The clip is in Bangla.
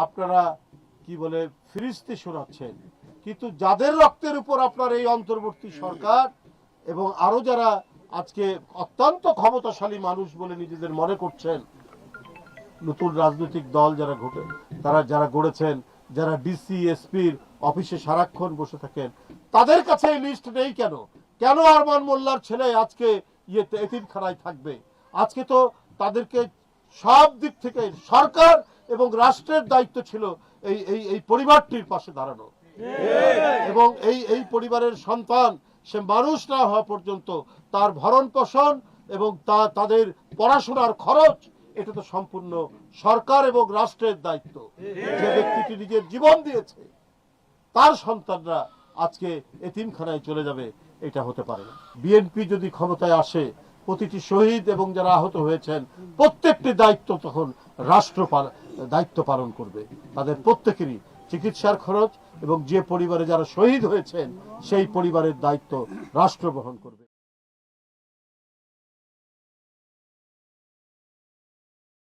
আপনারা কি বলে ফিরিস্তি শোনাচ্ছেন, কিন্তু যাদের রক্তের উপর আপনার এই অন্তর্বর্তী সরকার এবং আরো যারা আজকে অত্যন্ত ক্ষমতাশালী মানুষ বলে নিজেদের মনে করছেন, নতুন রাজনৈতিক দল যারা গড়েছেন, যারা ডিসি এসপির অফিসে সারাক্ষণ বসে থাকেন, তাদের কাছে এই লিস্ট নেই কেন? কেন আরমান মোল্লার ছেলে আজকে এতিমখানায় থাকবে? আজকে তো তাদেরকে সব দিক থেকে সরকার এবং রাষ্ট্রের দায়িত্ব ছিল এই পরিবারটির পাশে দাঁড়ানো, এবং এই পরিবারের সন্তান সে মানুষ না হওয়া পর্যন্ত তার ভরণ পোষণ এবং তাদের পড়াশোনার খরচ এটা তো সম্পূর্ণ সরকার এবং রাষ্ট্রের দায়িত্ব। যে ব্যক্তিটি নিজের জীবন দিয়েছে তার সন্তানরা আজকে এতিমখানায় চলে যাবে, এটা হতে পারে না। বিএনপি যদি ক্ষমতায় আসে, প্রতিটি শহীদ এবং যারা আহত হয়েছেন প্রত্যেকটি দায়িত্ব তখন রাষ্ট্র দায়িত্ব পালন করবে। তাদের প্রত্যেকেরই চিকিৎসার খরচ এবং যে পরিবারে যারা শহীদ হয়েছেন সেই পরিবারের দায়িত্ব রাষ্ট্র বহন করবে।